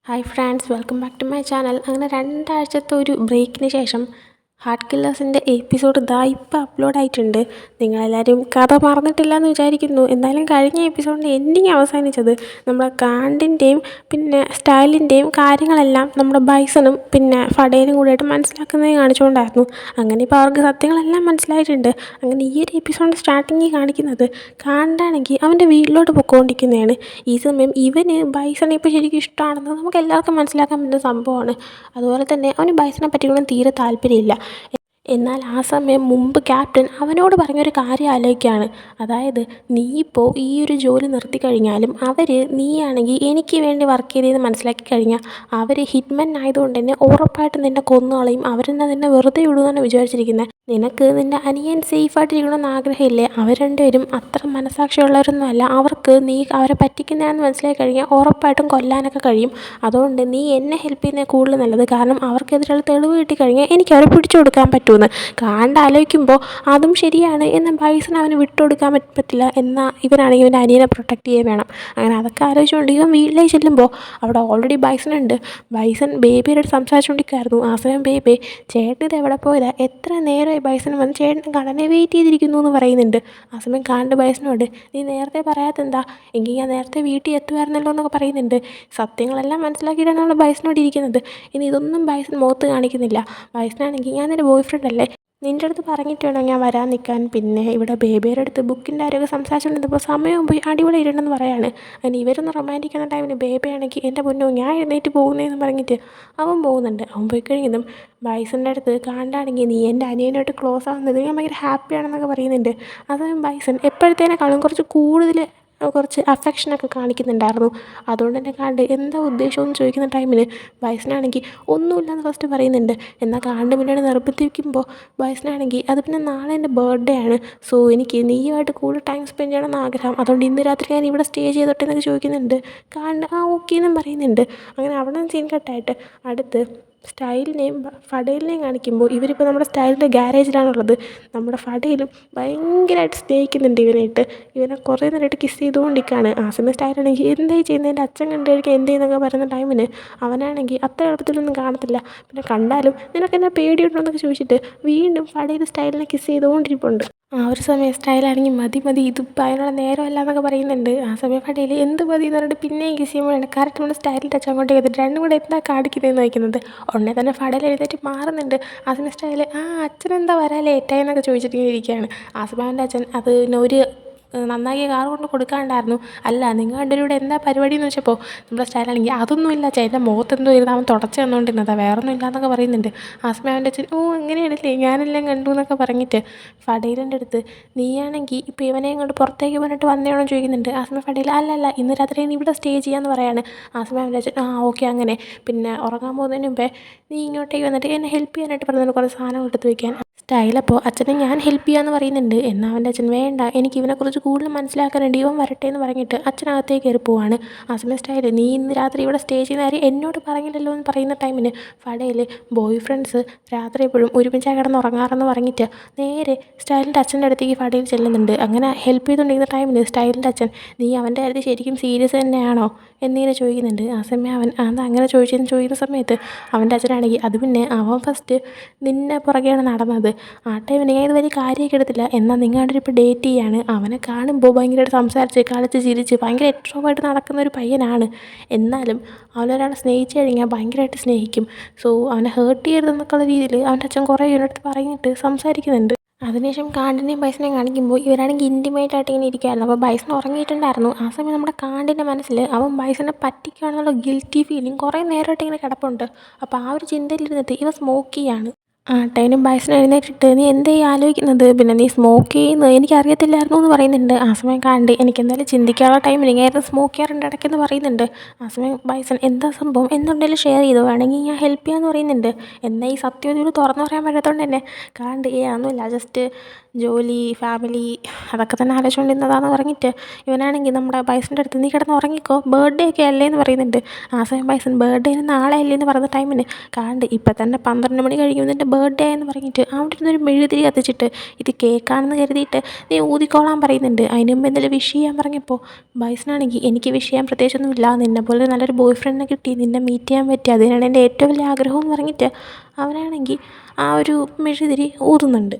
Hi friends, welcome back to my channel. അങ്ങനെ 2 ആഴ്ചത്തെ ഒരു ബ്രേക്കിന് ശേഷം ഹാർട്ട് കില്ലേഴ്സിൻ്റെ എപ്പിസോഡ് ഇപ്പോൾ അപ്ലോഡ് ആയിട്ടുണ്ട്. നിങ്ങളെല്ലാവരും കഥ മറന്നിട്ടില്ല എന്ന് വിചാരിക്കുന്നു. എന്തായാലും കഴിഞ്ഞ എപ്പിസോഡിൻ്റെ എൻഡിങ് അവസാനിച്ചത് നമ്മുടെ കാണ്ടിൻ്റെയും പിന്നെ സ്റ്റൈലിൻ്റെയും കാര്യങ്ങളെല്ലാം നമ്മുടെ ബൈസണും പിന്നെ ഫഡേലും കൂടിയായിട്ട് മനസ്സിലാക്കുന്നത് കാണിച്ചുകൊണ്ടായിരുന്നു. അങ്ങനെ ഇപ്പോൾ അവർക്ക് സത്യങ്ങളെല്ലാം മനസ്സിലായിട്ടുണ്ട്. അങ്ങനെ ഈ ഒരു എപ്പിസോഡിൻ്റെ സ്റ്റാർട്ടിങ്ങിൽ കാണിക്കുന്നത് കാണ്ടാണെങ്കിൽ അവൻ്റെ വീട്ടിലോട്ട് പൊയ്ക്കൊണ്ടിരിക്കുന്നതാണ്. ഈ സമയം ഇവന് ബൈസണെ ഇപ്പോൾ ശരിക്കും ഇഷ്ടമാണെന്ന് നമുക്ക് എല്ലാവർക്കും മനസ്സിലാക്കാൻ പറ്റുന്ന സംഭവമാണ്. അതുപോലെ തന്നെ അവന് ബൈസനെ പറ്റിയൊന്നും തീരെ താല്പര്യമില്ല. എന്നാൽ ആ സമയം മുമ്പ് ക്യാപ്റ്റൻ അവനോട് പറഞ്ഞൊരു കാര്യം ആലോചിക്കുകയാണ്. അതായത് നീ ഇപ്പോൾ ഈ ഒരു ജോലി നിർത്തിക്കഴിഞ്ഞാലും അവർ നീയാണെങ്കിൽ എനിക്ക് വേണ്ടി വർക്ക് ചെയ്തതെന്ന് മനസ്സിലാക്കി കഴിഞ്ഞാൽ അവർ ഹിറ്റ്മെൻ ആയതുകൊണ്ട് തന്നെ ഉറപ്പായിട്ടും നിന്നെ കൊന്നുകളയും. അവരെന്നെ നിന്നെ വെറുതെ വിടുമെന്നാണ് വിചാരിച്ചിരിക്കുന്നത്. നിനക്ക് നിൻ്റെ അനിയൻ സേഫായിട്ടിരിക്കണമെന്ന് ആഗ്രഹമില്ലേ? അവർ രണ്ടുപേരും അത്ര മനസ്സാക്ഷിയുള്ളവരൊന്നുമല്ല. അവർക്ക് നീ അവരെ പറ്റിക്കുന്നതാണെന്ന് മനസ്സിലാക്കി കഴിഞ്ഞാൽ ഉറപ്പായിട്ടും കൊല്ലാനൊക്കെ കഴിയും. അതുകൊണ്ട് നീ എന്നെ ഹെൽപ്പ് ചെയ്യുന്നത് കൂടുതൽ നല്ലത്. കാരണം അവർക്കെതിരെയുള്ള തെളിവ് കിട്ടിക്കഴിഞ്ഞാൽ എനിക്ക് അവരെ പിടിച്ചു കൊടുക്കാൻ പറ്റുമെന്ന് ആലോചിക്കുമ്പോൾ അതും ശരിയാണ്. എന്നാൽ ബൈസൺ അവന് വിട്ടുകൊടുക്കാൻ പറ്റില്ല. എന്നാൽ ഇവനാണെങ്കിൽ ഇവൻ്റെ അനിയനെ പ്രൊട്ടക്റ്റ് ചെയ്യുകയും വേണം. അങ്ങനെ അതൊക്കെ ആലോചിച്ചുകൊണ്ട് ഇവൻ വീട്ടിലേക്ക് ചെല്ലുമ്പോൾ അവിടെ ഓൾറെഡി ബൈസൺ ഉണ്ട്. ബൈസൺ ബേബിയുടെ അടുത്ത് സംസാരിച്ചുകൊണ്ടിരിക്കുകയായിരുന്നു. ആ സമയം ബേബി ചേട്ടൻ ഇത് എവിടെ പോയതാ? എത്ര നേരമായി ബൈസൺ വന്ന് ചേട്ടൻ കടനെ വെയിറ്റ് ചെയ്തിരിക്കുന്നു എന്ന് പറയുന്നുണ്ട്. ആ സമയം കാണ്ട് ബൈസനോട് നീ നേരത്തെ പറയാത്തെന്താ? എങ്കിൽ ഞാൻ നേരത്തെ വീട്ടിൽ എത്തുമായിരുന്നല്ലോ എന്നൊക്കെ പറയുന്നുണ്ട്. സത്യങ്ങളെല്ലാം മനസ്സിലാക്കിയിട്ടാണ് നമ്മൾ ബൈസനോട് ഇരിക്കുന്നത്. ഇനി ഇതൊന്നും ബൈസൺ മുഖത്ത് കാണിക്കുന്നില്ല. ബൈസനാണെങ്കിൽ ഞാൻ നിൻ്റെ ബോയ് ഫ്രണ്ട് അല്ലേ, നിൻ്റെ അടുത്ത് പറഞ്ഞിട്ട് വേണം ഞാൻ വരാൻ നിൽക്കാൻ. പിന്നെ ഇവിടെ ബേബിയുടെ അടുത്ത് ബുക്കിൻ്റെ കാര്യമൊക്കെ സംസാരിച്ചുകൊണ്ടിരുന്നപ്പോൾ സമയം പോയി അടിപൊളി ഇരുണ്ടെന്ന് പറയാണ്. അതിന് ഇവരൊന്ന് റൊമാൻറ്റിക് എന്ന ടൈമിന് ബേബിയാണെങ്കിൽ എൻ്റെ പൊന്നോ ഞാൻ എഴുന്നേറ്റ് പോകുന്നതെന്ന് പറഞ്ഞിട്ട് അവൻ പോകുന്നുണ്ട്. അവൻ പോയി കഴിയുന്നതും ബൈസൻ്റെ അടുത്ത് കാണ്ടാണെങ്കിൽ നീ എൻ്റെ അനിയനായിട്ട് ക്ലോസ് ആവുന്നത് ഞാൻ ഭയങ്കര ഹാപ്പിയാണെന്നൊക്കെ പറയുന്നുണ്ട്. അതും ബൈസൺ എപ്പോഴത്തേനേക്കാളും കുറച്ച് അഫെക്ഷനൊക്കെ കാണിക്കുന്നുണ്ടായിരുന്നു. അതുകൊണ്ട് തന്നെ കാണ്ട് എന്താ ഉദ്ദേശമെന്ന് ചോദിക്കുന്ന ടൈമിന് ബൈസനാണെങ്കിൽ ഒന്നുമില്ലെന്ന് ഫസ്റ്റ് പറയുന്നുണ്ട്. എന്നാൽ കാണ്ട് പിന്നീട് നിർബന്ധിക്കുമ്പോൾ ബൈസനാണെങ്കിൽ അത് പിന്നെ നാളെ എൻ്റെ ബർത്ത്ഡേ ആണ്, സോ എനിക്ക് നീയുമായിട്ട് കൂടുതൽ ടൈം സ്പെൻഡ് ചെയ്യണമെന്ന് ആഗ്രഹം, അതുകൊണ്ട് ഇന്ന് രാത്രി ഞാൻ ഇവിടെ സ്റ്റേ ചെയ്തോട്ടെ എന്നൊക്കെ ചോദിക്കുന്നുണ്ട്. കാണ്ട് ഓക്കെ എന്നും പറയുന്നുണ്ട്. അങ്ങനെ അവിടെ നിന്ന് സീൻ കട്ടായിട്ട് അടുത്ത് സ്റ്റൈലിനെയും ഫഡേലിനെയും കാണിക്കുമ്പോൾ ഇവരിപ്പോൾ നമ്മുടെ സ്റ്റൈലിൻ്റെ ഗ്യാരേജിലാണുള്ളത്. നമ്മുടെ ഫഡേലും ഭയങ്കരമായിട്ട് സ്നേഹിക്കുന്നുണ്ട് ഇവനായിട്ട്. ഇവനെ കുറേ നേരമായിട്ട് കിസ് ചെയ്തുകൊണ്ടിരിക്കുകയാണ്. ആ സമയം സ്റ്റൈലാണെങ്കിൽ എന്തായി ചെയ്യുന്നത്, എൻ്റെ അച്ഛൻ കണ്ടു കഴിക്കാൻ എന്തെന്നൊക്കെ പറയുന്ന ടൈമിന് അവനാണെങ്കിൽ അത്ര എളുപ്പത്തിലൊന്നും കാണത്തില്ല. പിന്നെ കണ്ടാലും നിനക്കെന്നെ പേടിയുണ്ടോ എന്നൊക്കെ ചോദിച്ചിട്ട് വീണ്ടും ഫഡേൽ സ്റ്റൈലിനെ കിസ് ചെയ്തുകൊണ്ടിരിപ്പുണ്ട്. ആ ഒരു സമയം സ്റ്റൈലാണെങ്കിൽ മതി മതി ഇതിപ്പോൾ അതിനുള്ള നേരമല്ല എന്നൊക്കെ പറയുന്നുണ്ട്. ആ സമയം ഫഡേൽ എന്ത് മതി എന്ന് പറഞ്ഞിട്ട് പിന്നെയും കിസ് ചെയ്യുമ്പോഴാണ് കറക്റ്റ് നമ്മൾ സ്റ്റൈലിൽ ടച്ച് അങ്ങോട്ടേക്ക് എത്തിയിട്ട് രണ്ടും കൂടെ എന്താ കാണിക്കുന്നതെന്ന് വയ്ക്കുന്നത്. ഉടനെ തന്നെ ഫഡേൽ എഴുന്നേറ്റ് മാറുന്നുണ്ട്. ആ സമയം സ്റ്റൈൽ അച്ഛനെന്താ വരാൻ ലേറ്റായി എന്നൊക്കെ ചോദിച്ചിട്ട് ഇരിക്കുകയാണ്. ആ സമയം അവൻ്റെ അച്ഛൻ അത് ഒരു നന്നാക്കിയ കാർ കൊണ്ട് കൊടുക്കാണ്ടായിരുന്നു. അല്ല നിങ്ങൾ രണ്ടുപേരും ഇവിടെ എന്താ പരിപാടി എന്ന് വെച്ചപ്പോൾ നമ്മുടെ സ്റ്റൈലാണെങ്കിൽ അതൊന്നുമില്ല ചേട്ടൻ്റെ മുഖത്തെന്തോ ഇരുന്ന് അവൻ തുടച്ച് തന്നുകൊണ്ടിരുന്നതാ, വേറെ ഒന്നും ഇല്ലാന്നൊക്കെ പറയുന്നുണ്ട്. ആ സമയം അവൻ്റെ അച്ഛൻ അങ്ങനെയാണല്ലേ ഞാനെല്ലാം കണ്ടു എന്നൊക്കെ പറഞ്ഞിട്ട് ഫഡേലിൻ്റെ അടുത്ത് നീയാണെങ്കിൽ ഇപ്പോൾ ഇവനെ ഇങ്ങോട്ട് പുറത്തേക്ക് പറഞ്ഞിട്ട് വന്നേണോ ചോദിക്കുന്നുണ്ട്. ആ സമയം ഫഡേൽ അല്ലല്ല ഇന്ന് രാത്രി നീ ഇവിടെ സ്റ്റേ ചെയ്യാമെന്ന് പറയാണ്. ആ സമയം അവൻ്റെ അച്ഛൻ ഓക്കെ അങ്ങനെ പിന്നെ ഉറങ്ങാൻ പോകുന്നതിന് മുമ്പേ നീ ഇങ്ങോട്ടേക്ക് വന്നിട്ട് എന്നെ ഹെൽപ്പ് ചെയ്യാനായിട്ട് പറഞ്ഞിട്ട് കുറേ സാധനങ്ങൾ എടുത്ത് വയ്ക്കാൻ. സ്റ്റൈലപ്പോൾ അച്ഛനെ ഞാൻ ഹെൽപ്പ് ചെയ്യാമെന്ന് പറയുന്നുണ്ട്. എന്നാൽ അവൻ്റെ അച്ഛൻ വേണ്ട, എനിക്ക് ഇവനെക്കുറിച്ച് കൂടുതൽ മനസ്സിലാക്കാനുണ്ട്, ഇവൻ വരട്ടെ എന്ന് പറഞ്ഞിട്ട് അച്ഛനകത്തേക്ക് കയറി പോവാണ്. ആ സമയം സ്റ്റൈൽ നീ ഇന്ന് രാത്രി ഇവിടെ സ്റ്റേ ചെയ്യുന്ന കാര്യം എന്നോട് പറഞ്ഞില്ലല്ലോ എന്ന് പറയുന്ന ടൈമിന് ഫഡേൽ ബോയ് ഫ്രണ്ട്സ് രാത്രി എപ്പോഴും ഒരുമിച്ചായി കിടന്ന് ഉറങ്ങാറെന്ന് പറഞ്ഞിട്ട് നേരെ സ്റ്റൈലിൻ്റെ അച്ഛൻ്റെ അടുത്തേക്ക് ഫഡേൽ ചെല്ലുന്നുണ്ട്. അങ്ങനെ ഹെൽപ്പ് ചെയ്തുകൊണ്ടിരിക്കുന്ന ടൈമിന് സ്റ്റൈലിൻ്റെ അച്ഛൻ നീ അവൻ്റെ കാര്യത്തിൽ ശരിക്കും സീരിയസ് തന്നെയാണോ എന്നിങ്ങനെ ചോദിക്കുന്നുണ്ട്. ആ സമയം അവൻ അങ്ങനെ ചോദിക്കുന്ന സമയത്ത് അവൻ്റെ അച്ഛനാണെങ്കിൽ അത് പിന്നെ അവൻ ഫസ്റ്റ് നിന്നെ പുറകെയാണ് നടന്നത്, ആ ടൈമിന് ഞാൻ ഇതുവരെ കാര്യമൊക്കെ എടുത്തില്ല, എന്നാൽ നിങ്ങളുടെ ഇപ്പോൾ ഡേറ്റ് ചെയ്യാണ്. അവനെ കാണുമ്പോൾ ഭയങ്കരമായിട്ട് സംസാരിച്ച് കളിച്ച് ചിരിച്ച് ഭയങ്കര എക്സ്ട്രോവേർട്ട് നടക്കുന്ന ഒരു പയ്യനാണ്. എന്നാലും അവനൊരാളെ സ്നേഹിച്ചു കഴിഞ്ഞാൽ ഭയങ്കരമായിട്ട് സ്നേഹിക്കും. സോ അവനെ ഹേർട്ട് ചെയ്യരുതെന്നൊക്കെയുള്ള രീതിയിൽ അവൻ്റെ അച്ഛൻ കുറേ ഇവനടുത്ത് പറഞ്ഞിട്ട് സംസാരിക്കുന്നുണ്ട്. അതിനുശേഷം കാണ്ടിനെയും ബൈസനെയും കാണിക്കുമ്പോൾ ഇവരാണെങ്കിൽ ഇൻറ്റിമേറ്റ് ആയിട്ട് ഇങ്ങനെ ഇരിക്കുകയായിരുന്നു. അപ്പോൾ ബൈസൺ ഉറങ്ങിയിട്ടുണ്ടായിരുന്നു. ആ സമയം നമ്മുടെ കാണ്ടിൻ്റെ മനസ്സിൽ അവൻ ബൈസനെ പറ്റിക്കുകയാണെന്നുള്ള ഗിൽറ്റി ഫീലിംഗ് കുറേ നേരമായിട്ട് ഇങ്ങനെ കിടപ്പുണ്ട്. അപ്പോൾ ആ ഒരു ചിന്തയിലിരുന്നിട്ട് ഇവ സ്മോക്ക് ചെയ്യാണ്. ടൈനും ബൈസൺ എഴുന്നേറ്റിട്ട് നീ എന്തേ ആലോചിക്കുന്നത്, പിന്നെ നീ സ്മോക്ക് ചെയ്യുന്നത് എനിക്കറിയത്തില്ലായിരുന്നു എന്ന് പറയുന്നുണ്ട്. ആ സമയം കണ്ട് എനിക്കെന്തായാലും ചിന്തിക്കാനുള്ള ടൈമിൽ ഞാൻ സ്മോക്ക് ചെയ്യാറുണ്ട് ഇടയ്ക്കെന്ന് പറയുന്നുണ്ട്. ആ സമയം ബൈസൺ എന്താ സംഭവം എന്തുണ്ടെങ്കിലും ഷെയർ ചെയ്തോ, വേണമെങ്കിൽ ഞാൻ ഹെൽപ്പ് ചെയ്യാമെന്ന് പറയുന്നുണ്ട്. എന്നാൽ ഈ സത്യം ഇതിൽ തുറന്നു പറയാൻ പറ്റാത്തതുകൊണ്ട് തന്നെ കണ്ട് ഒന്നുമില്ല, ജസ്റ്റ് ജോലി ഫാമിലി അതൊക്കെ തന്നെ ആലോചിച്ചുകൊണ്ടിരുന്നതാന്ന് പറഞ്ഞിട്ട് ഇവനാണെങ്കിൽ നമ്മുടെ ബൈസൻ്റെ അടുത്ത് നീ കിടന്ന് ഉറങ്ങിക്കോ ബർത്ത്ഡേ ഒക്കെ അല്ലേ എന്ന് പറയുന്നുണ്ട്. ആ സമയം ബൈസൺ ബർത്ത്ഡേന് നാളെ അല്ലേ എന്ന് പറയുന്ന ടൈമിന് കാണ്ട് ഇപ്പം തന്നെ 12 മണി കഴിയുമ്പോൾ നിൻ്റെ ബർത്ത്ഡേ എന്ന് പറഞ്ഞിട്ട് അവിടെ ഇരുന്നൊരു മെഴുതിരി കത്തിച്ചിട്ട് ഇത് കേക്കാണെന്ന് കരുതിയിട്ട് നീ ഊതിക്കോളാൻ പറയുന്നുണ്ട്. അതിന് മുമ്പ് എന്തെങ്കിലും വിഷ് ചെയ്യാൻ പറഞ്ഞപ്പോൾ ബൈസനാണെങ്കിൽ എനിക്ക് വിഷ് ചെയ്യാൻ പ്രത്യേകിച്ചൊന്നുമില്ല, നിന്നെ പോലെ നല്ലൊരു ബോയ് ഫ്രണ്ടിനെ കിട്ടി, നിന്നെ മീറ്റ് ചെയ്യാൻ പറ്റി, അതിനാണ് എൻ്റെ ഏറ്റവും വലിയ ആഗ്രഹം എന്ന് പറഞ്ഞിട്ട് അവനാണെങ്കിൽ ആ ഒരു മെഴുതിരി ഊതുന്നുണ്ട്.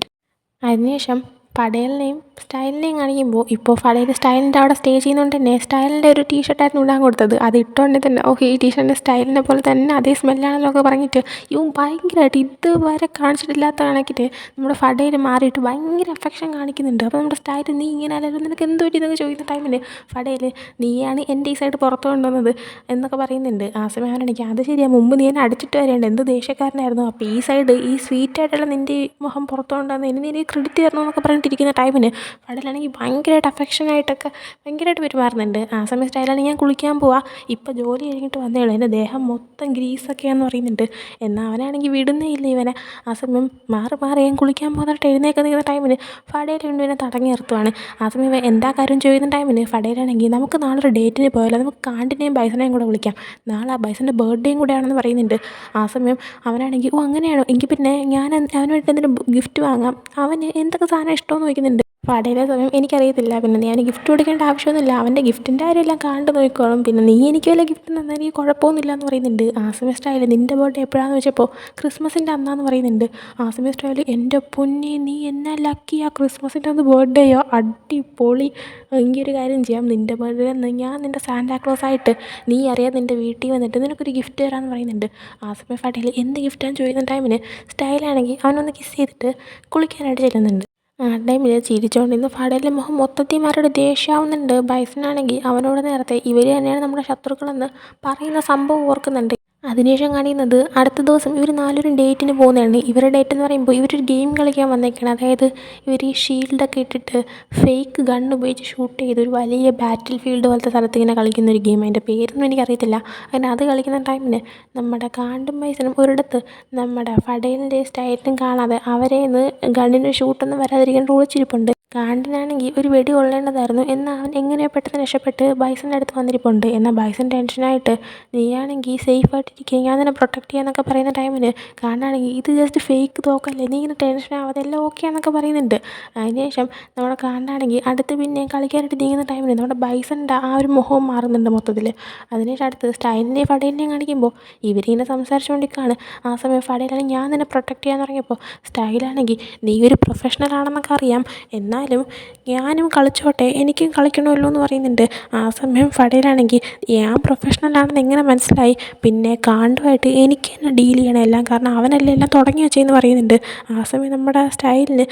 അതിനുശേഷം പടയലിനെയും സ്റ്റൈലിനെയും കാണിക്കുമ്പോൾ ഇപ്പോൾ ഫടയിൽ സ്റ്റൈലിൻ്റെ അവിടെ സ്റ്റേ ചെയ്യുന്നതുകൊണ്ട് തന്നെ സ്റ്റൈലിൻ്റെ ഒരു ടീഷർട്ടായിരുന്നു ഇടാൻ കൊടുത്തത്. അത് ഇട്ടുകൊണ്ട് തന്നെ ഓക്കെ ഈ ടീഷർട്ടിൻ്റെ സ്റ്റൈലിനെ പോലെ തന്നെ അതേ സ്മെല്ലാണല്ലോ ഒക്കെ പറഞ്ഞിട്ട് ഇവൻ ഭയങ്കരമായിട്ട് ഇതുവരെ കാണിച്ചിട്ടില്ലാത്ത കണക്കിട്ട് നമ്മുടെ ഫടയിൽ മാറിയിട്ട് ഭയങ്കര അഫെക്ഷൻ കാണിക്കുന്നുണ്ട്. അപ്പോൾ നമ്മുടെ സ്റ്റൈൽ നീ ഇങ്ങനെ അല്ലല്ലോ, നിനക്ക് എന്ത് പറ്റി എന്നൊക്കെ ചോദിക്കുന്ന ടൈമിൽ ഫടയിൽ നീയാണ് എൻ്റെ ഈ സൈഡ് പുറത്ത് കൊണ്ടുവന്നത് എന്നൊക്കെ പറയുന്നുണ്ട്. ആ സമയം അവനെനിക്ക് അത് ശരിയാണ്, മുമ്പ് നീ എന്നെ അടിച്ചിട്ട് വരേണ്ട എന്ത് ദേഷ്യക്കാരനായിരുന്നു, അപ്പോൾ ഈ സൈഡ് ഈ സ്വീറ്റായിട്ടുള്ള നിൻ്റെ മുഖം പുറത്ത് കൊണ്ടുവന്ന് ഇനി നീ ക്രെഡിറ്റ് തരണം എന്നൊക്കെ പറഞ്ഞിട്ടിരിക്കുന്ന ടൈമിന് ഫടയിലാണെങ്കിൽ ഭയങ്കരമായിട്ട് അഫെക്ഷനായിട്ടൊക്കെ ഭയങ്കരമായിട്ട് പെരുമാറുന്നുണ്ട്. ആ സമയം സ്റ്റൈലാണെങ്കിൽ ഞാൻ കുളിക്കാൻ പോവാം, ഇപ്പോൾ ജോലി കഴിഞ്ഞിട്ട് വന്നേ ഉള്ളൂ, എൻ്റെ ദേഹം മൊത്തം ഗ്രീസൊക്കെയാണെന്ന് പറയുന്നുണ്ട്. എന്നാൽ അവനാണെങ്കിൽ വിടുന്നേ ഇല്ല ഇവനെ. ആ സമയം മാറി ഞാൻ കുളിക്കാൻ പോകുന്നിട്ട് എഴുന്നേൽക്കാൻ നിൽക്കുന്ന ടൈമിന് ഫടയിൽ കൊണ്ട് ഇവനെ തടഞ്ഞു നിർത്തുവാണ്. ആ സമയം ഇവൻ എന്താ കാര്യം ചോദിക്കുന്ന ടൈമിന് ഫടയിലാണെങ്കിൽ നമുക്ക് നാളെ ഒരു ഡേറ്റിന് പോയാലോ, നമുക്ക് കാണ്ടിനെയും ബൈസനെയും കൂടെ വിളിക്കാം, നാളെ ആ ബൈസൻ്റെ ബർത്ത്ഡേയും കൂടെയാണെന്ന് പറയുന്നുണ്ട്. ആ സമയം അവനാണെങ്കിൽ ഓ അങ്ങനെയാണോ, എങ്കിൽ പിന്നെ ഞാൻ അവന് വേണ്ടി എന്തെങ്കിലും ഗിഫ്റ്റ് വാങ്ങാം, അവന് എന്തൊക്കെ സാധനം ഇഷ്ടമെന്ന് ചോദിക്കുന്നുണ്ട്. ഫടയിലെ സമയം എനിക്കറിയത്തില്ല, പിന്നെ ഞാൻ ഗിഫ്റ്റ് കൊടുക്കേണ്ട ആവശ്യമൊന്നുമില്ല, അവൻ്റെ ഗിഫ്റ്റിൻ്റെ കാര്യമെല്ലാം കാണ്ട് നോക്കിക്കോളും, പിന്നെ നീ എനിക്ക് വല്ല ഗിഫ്റ്റ് തന്നാൽ എനിക്ക് കുഴപ്പമൊന്നുമില്ല എന്ന് പറയുന്നുണ്ട്. ആ സമയം സ്റ്റൈൽ നിൻ്റെ ബർത്ത്ഡേ എപ്പോഴാണെന്ന് വെച്ചപ്പോൾ ക്രിസ്മസിൻ്റെ അന്നാന്ന് പറയുന്നുണ്ട്. ആ സമയം സ്റ്റൈൽ എൻ്റെ പൊന്നെ നീ എന്നാ ലക്കിയാ, ക്രിസ്മസിൻ്റെ അന്ന് ബർത്ത്ഡേയോ, അടിപൊളി, എങ്കിൽ ഒരു കാര്യം ചെയ്യാം, നിൻ്റെ ബർത്ത്ഡേ അന്ന് ഞാൻ നിൻ്റെ സാന്റാക്ലോസ് ആയിട്ട് നീ അറിയാതെ നിൻ്റെ വീട്ടിൽ വന്നിട്ട് നിനക്കൊരു ഗിഫ്റ്റ് തരാമെന്ന് പറയുന്നുണ്ട്. ആ സമയം ഫടയിൽ എന്ത് ഗിഫ്റ്റാന്ന് ചോദിക്കുന്ന ടൈമിന് സ്റ്റൈലാണെങ്കിൽ അവനൊന്ന് കിസ് ചെയ്തിട്ട് കുളിക്കാനായിട്ട് ചെല്ലുന്നുണ്ട്. ആ ടൈമിൽ ചിരിച്ചുകൊണ്ടിരുന്ന ഫടയിലെ മുഖം മൊത്തത്തിൽ മാറിയിട്ട് ദേഷ്യമാവുന്നുണ്ട്. ബൈസനാണെങ്കിൽ അവനോട് നേരത്തെ ഇവർ തന്നെയാണ് നമ്മുടെ ശത്രുക്കളെന്ന് പറയുന്ന സംഭവം ഓർക്കുന്നുണ്ട്. അതിനുശേഷം കാണിക്കുന്നത് അടുത്ത ദിവസം ഇവർ നാലുപേരും ഡേറ്റിന് പോകുന്നതാണ്. ഇവരുടെ ഡേറ്റ് എന്ന് പറയുമ്പോൾ ഇവരൊരു ഗെയിം കളിക്കാൻ വന്നേക്കണം. അതായത് ഇവർ ഈ ഷീൽഡൊക്കെ ഇട്ടിട്ട് ഫേക്ക് ഗൺ ഉപയോഗിച്ച് ഷൂട്ട് ചെയ്ത് ഒരു വലിയ ബാറ്റിൽ ഫീൽഡ് പോലത്തെ സ്ഥലത്ത് ഇങ്ങനെ കളിക്കുന്ന ഒരു ഗെയിം, അതിൻ്റെ പേരൊന്നും എനിക്കറിയത്തില്ല. അങ്ങനെ അത് കളിക്കുന്ന ടൈമിന് നമ്മുടെ കാണ്ടും പൈസനും ഒരിടത്ത് നമ്മുടെ ഫടയിലിൻ്റെ സ്റ്റൈലിനും കാണാതെ അവരെ നിന്ന് ഗണ്ണിന് ഷൂട്ടൊന്നും വരാതിരിക്കാൻ ഒളിച്ചിരിപ്പുണ്ട്. കാണ്ടിനാണെങ്കിൽ ഒരു വെടി കൊള്ളേണ്ടതായിരുന്നു, എന്നാൽ അവൻ എങ്ങനെയോ പെട്ടെന്ന് രക്ഷപ്പെട്ട് ബൈസൻ്റെ അടുത്ത് വന്നിരിപ്പുണ്ട്. എന്നാൽ ബൈസൺ ടെൻഷനായിട്ട് നീയാണെങ്കിൽ സേഫായിട്ടിരിക്കുക, ഞാൻ നിന്നെ പ്രൊട്ടക്ട് ചെയ്യാന്നൊക്കെ പറയുന്ന ടൈമിന് കാണ്ടാണെങ്കിൽ ഇത് ജസ്റ്റ് ഫേക്ക് തോക്കല്ലേ, നീ ഇങ്ങനെ ടെൻഷൻ ആവാതെ എല്ലാം ഓക്കെ എന്നൊക്കെ പറയുന്നുണ്ട്. അതിനുശേഷം നമ്മുടെ കാണ്ടാണെങ്കിൽ അടുത്ത് പിന്നെ കളിക്കാനായിട്ട് നീങ്ങുന്ന ടൈമിന് നമ്മുടെ ബൈസൻ്റെ ആ ഒരു മുഖവും മാറുന്നുണ്ട് മൊത്തത്തിൽ. അതിനുശേഷം അടുത്ത് സ്റ്റൈലിനെയും ഫടയിലിനെയും കാണിക്കുമ്പോൾ ഇവരിങ്ങനെ സംസാരിച്ചുകൊണ്ടിരിക്കുകയാണ്. ആ സമയം ഫടയിലാണെങ്കിൽ ഞാൻ നിന്നെ പ്രൊട്ടക്ട് ചെയ്യാൻ തുടങ്ങിയപ്പോൾ സ്റ്റൈലാണെങ്കിൽ നീ ഒരു പ്രൊഫഷണൽ ആണെന്നൊക്കെ അറിയാം, എന്നാലും ഞാനും കളിച്ചോട്ടെ, എനിക്കും കളിക്കണമല്ലോ എന്ന് പറയുന്നുണ്ട്. ആ സമയം ഫടയിലാണെങ്കിൽ ഞാൻ പ്രൊഫഷണൽ ആണെന്ന് എങ്ങനെ മനസ്സിലായി, പിന്നെ കാണ്ടുമായിട്ട് എനിക്ക് തന്നെ ഡീൽ ചെയ്യണം എല്ലാം, കാരണം അവനല്ലേ എല്ലാം തുടങ്ങി വെച്ചതെന്ന് പറയുന്നുണ്ട്. ആ സമയം നമ്മുടെ സ്റ്റൈലിന്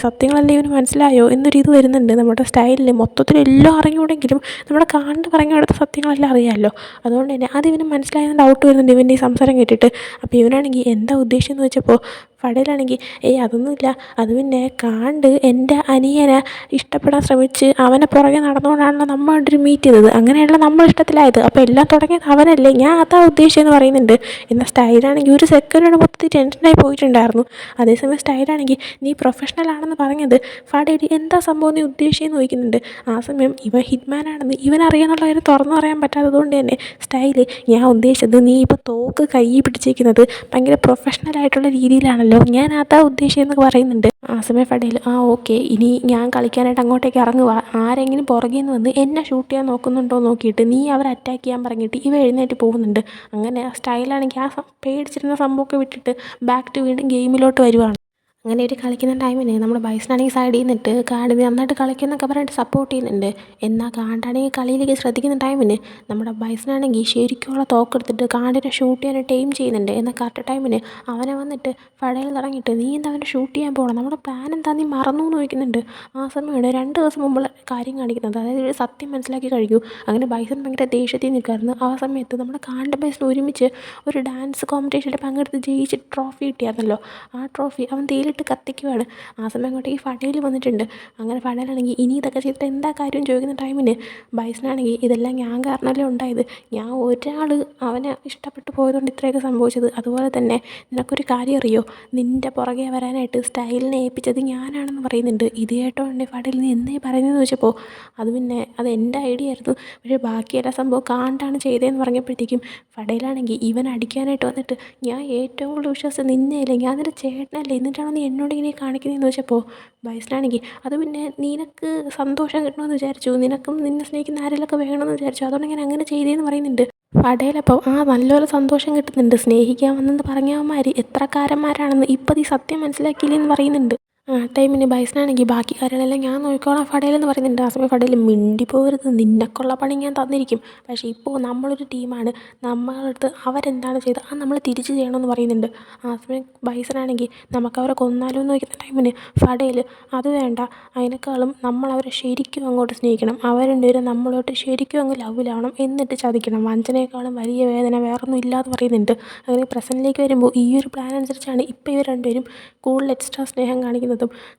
സത്യങ്ങളല്ലേ ഇവന് മനസ്സിലായോ എന്നൊരിത് വരുന്നുണ്ട്. നമ്മുടെ സ്റ്റൈലിന് മൊത്തത്തിൽ എല്ലാം അറിഞ്ഞുകൂടെങ്കിലും നമ്മുടെ കാണ്ട് പറഞ്ഞു കൊടുത്ത സത്യങ്ങളെല്ലാം അറിയാമല്ലോ, അതുകൊണ്ട് തന്നെ അതിവന് മനസ്സിലായെന്ന് ഡൗട്ട് വരുന്നുണ്ട് ഇവൻ്റെ ഈ സംസാരം കേട്ടിട്ട്. അപ്പോൾ ഇവനാണെങ്കിൽ എന്താ ഉദ്ദേശിച്ചെന്ന് വെച്ചപ്പോൾ ഫടയിലാണെങ്കിൽ അതൊന്നുമില്ല, അത് പിന്നെ കാണ്ട് എൻ്റെ അനിയനെ ഇഷ്ടപ്പെടാൻ ശ്രമിച്ച് അവനെ പുറകെ നടന്നുകൊണ്ടാണല്ലോ നമ്മൾ രണ്ടുപേരും മീറ്റ് ചെയ്തത്, അങ്ങനെയുള്ള നമ്മൾ ഇഷ്ടത്തിലായത്, അപ്പോൾ എല്ലാം തുടങ്ങിയത് അവനല്ലേ, ഞാൻ അതാ ഉദ്ദേശിച്ചതെന്ന് പറയുന്നുണ്ട്. എന്നാൽ സ്റ്റൈലാണെങ്കിൽ ഒരു സെക്കൻഡിന് മൊത്തത്തിൽ ടെൻഷനായി പോയിട്ടുണ്ടായിരുന്നു. അതേസമയം സ്റ്റൈലാണെങ്കിൽ നീ പ്രൊഫഷണൽ ആണെന്ന് പറഞ്ഞത് ഫടയിൽ എന്താ സംഭവം നീ ഉദ്ദേശിച്ചതെന്ന് ചോദിക്കുന്നുണ്ട്. ആ സമയം ഇവൻ ഹിറ്റ്മാനാണെന്ന് ഇവനറിയാന്നുള്ള കാര്യം തുറന്നു പറയാൻ പറ്റാത്തതുകൊണ്ട് തന്നെ സ്റ്റൈല് ഞാൻ ഉദ്ദേശിച്ചത് നീ ഇപ്പോൾ തോക്ക് കൈ പിടിച്ചിരിക്കുന്നത് ഭയങ്കര പ്രൊഫഷണലായിട്ടുള്ള രീതിയിലാണല്ലോ, ഞാൻ അതാ ഉദ്ദേശിച്ചതെന്നൊക്കെ പറയുന്നുണ്ട്. ആ സമയം ഫടയിൽ ഓക്കെ ഇനി ഞാൻ കളിക്കാനായിട്ട് അങ്ങോട്ടേക്ക് ഇറങ്ങുക, ആരെങ്കിലും പുറകിൽ നിന്ന് വന്ന് എന്നെ ഷൂട്ട് ചെയ്യാൻ നോക്കുന്നുണ്ടോ നോക്കിയിട്ട് നീ അവരെ അറ്റാക്ക് ചെയ്യാൻ പറഞ്ഞിട്ട് ഇവ എഴുന്നേറ്റ് പോകുന്നുണ്ട്. അങ്ങനെ സ്റ്റൈലാണെങ്കിൽ ആ പേടിച്ചിരുന്ന സംഭവമൊക്കെ വിട്ടിട്ട് ബാക്ക് ടു വീണ്ടും ഗെയിമിലോട്ട് വരുവാണ്. അങ്ങനെ ഇവർ കളിക്കുന്ന ടൈമിന് നമ്മുടെ ബൈസനാണെങ്കിൽ സൈഡിൽ നിന്നിട്ട് കാണ്ടിന് നന്നായിട്ട് കളിക്കുന്നൊക്കെ പറഞ്ഞിട്ട് സപ്പോർട്ട് ചെയ്യുന്നുണ്ട്. എന്നാൽ കാണ്ടാണെങ്കിൽ കളിയിലേക്ക് ശ്രദ്ധിക്കുന്ന ടൈമിന് നമ്മുടെ ബൈസനാണെങ്കിൽ ശരിക്കുള്ള തോക്കെടുത്തിട്ട് കാണ്ടിനെ ഷൂട്ട് ചെയ്യാനായിട്ട് എയിം ചെയ്യുന്നുണ്ട്. എന്നാൽ കറക്റ്റ് ടൈമിന് അവനെ വന്നിട്ട് ഫടയിൽ തുടങ്ങിയിട്ട് നീ എന്താ അവനെ ഷൂട്ട് ചെയ്യാൻ പോകണം, നമ്മുടെ പ്ലാൻ എന്താ നീ മറന്നു എന്ന് ചോദിക്കുന്നുണ്ട്. ആ സമയമാണ് 2 ദിവസം മുമ്പുള്ള കാര്യം കാണിക്കുന്നത്, അതായത് ഒരു സത്യം മനസ്സിലാക്കി കഴിഞ്ഞു. അങ്ങനെ ബൈസൺ ഭയങ്കര ദേഷ്യത്തിൽ നിൽക്കുമായിരുന്നു. ആ സമയത്ത് നമ്മുടെ കാണ്ട ബൈസൺ ഒരുമിച്ച് ഒരു ഡാൻസ് കോമ്പറ്റീഷനിൽ പങ്കെടുത്ത് ജയിച്ച് ട്രോഫി കിട്ടിയായിരുന്നല്ലോ, ആ ട്രോഫി അവൻ തേയില തീയിലിട്ട് കത്തിക്കുവാണ്. ആ സമയം അങ്ങോട്ടേക്ക് ഫഡേൽ വന്നിട്ടുണ്ട്. അങ്ങനെ ഫഡേലാണെങ്കിൽ ഇനി ഇതൊക്കെ ചെയ്തിട്ട് എന്താ കാര്യം ചോദിക്കുന്ന ടൈമിന് ബൈസനാണെങ്കിൽ ഇതെല്ലാം ഞാൻ കാരണമല്ലേ ഉണ്ടായത്, ഞാൻ ഒരാൾ അവനെ ഇഷ്ടപ്പെട്ടു പോയതുകൊണ്ട് ഇത്രയൊക്കെ സംഭവിച്ചത്. അതുപോലെ തന്നെ നിനക്കൊരു കാര്യം അറിയോ, നിൻ്റെ പുറകെ വരാനായിട്ട് സ്റ്റൈലിനെ ഏൽപ്പിച്ചത് ഞാനാണെന്ന് പറയുന്നുണ്ട്. ഇത് കേട്ടോണ്ട് ഫഡേൽ നീ എന്തേ പറയുന്നതെന്ന് ചോദിച്ചപ്പോൾ അത് എൻ്റെ ഐഡിയ ആയിരുന്നു, പക്ഷേ ബാക്കിയെല്ലാ സംഭവം കാണ്ടാണ് ചെയ്തതെന്ന് പറഞ്ഞപ്പോഴത്തേക്കും ഫഡേലാണെങ്കിൽ ഇവൻ അടിക്കാനായിട്ട് വന്നിട്ട് ഞാൻ ഏറ്റവും കൂടുതൽ വിശ്വാസം നിന്നെയല്ലേ, ഞാൻ നിൻ്റെ ചേട്ടനല്ലേ, എന്നിട്ടാണോ നീ എന്നോട് ഇങ്ങനെ കാണിക്കുന്നതെന്ന് ചോദിച്ചപ്പോൾ ബൈസനാണെങ്കിൽ അത് പിന്നെ നിനക്ക് സന്തോഷം കിട്ടണമെന്ന് വിചാരിച്ചു, നിനക്കും നിന്നെ സ്നേഹിക്കുന്ന ആരെങ്കിലുമൊക്കെ വേണമെന്ന് വിചാരിച്ചു, അതുകൊണ്ട് ഞാൻ അങ്ങനെ ചെയ്തതെന്ന് പറയുന്നുണ്ട്. ഫഡേലപ്പോൾ നല്ലപോലെ സന്തോഷം കിട്ടുന്നുണ്ട്. സ്നേഹിക്കാൻ വന്നെന്ന് പറഞ്ഞവന്മാർ എത്രക്കാരന്മാരാണെന്ന് ഇപ്പോൾ നീ സത്യം മനസ്സിലാക്കിയില്ലെന്ന് പറയുന്നുണ്ട്. ആ ടൈമിന് ബൈസനാണെങ്കിൽ ബാക്കി കാര്യങ്ങളെല്ലാം ഞാൻ നോക്കിക്കോളാം ഫഡേലെന്ന് പറയുന്നുണ്ട്. ആ സമയം ഫഡേൽ മിണ്ടി പോകരുത്, നിനക്കുള്ള പണി ഞാൻ തന്നിരിക്കും, പക്ഷേ ഇപ്പോൾ നമ്മളൊരു ടീമാണ്, നമ്മളടുത്ത് അവരെന്താണ് ചെയ്തത് അത് നമ്മൾ തിരിച്ച് ചെയ്യണമെന്ന് പറയുന്നുണ്ട്. ആ സമയം ബൈസനാണെങ്കിൽ നമുക്കവരെ കൊന്നാലോ എന്ന് നോക്കുന്ന ടൈമിന് ഫഡേൽ അത് വേണ്ട, അതിനേക്കാളും നമ്മളവരെ ശരിക്കും അങ്ങോട്ട് സ്നേഹിക്കണം, അവർ രണ്ടുപേരും നമ്മളോട്ട് ശരിക്കും അങ്ങ് ലവിലാവണം, എന്നിട്ട് ചതിക്കണം, വഞ്ചനയേക്കാളും വലിയ വേദന വേറൊന്നും ഇല്ലാന്ന് പറയുന്നുണ്ട്. അങ്ങനെ പ്രസൻറ്റിലേക്ക് വരുമ്പോൾ ഈ ഒരു പ്ലാൻ അനുസരിച്ചാണ് ഇപ്പോൾ ഇവർ രണ്ടുപേരും കൂടുതൽ എക്സ്ട്രാ സ്നേഹം കാണിക്കുന്നതും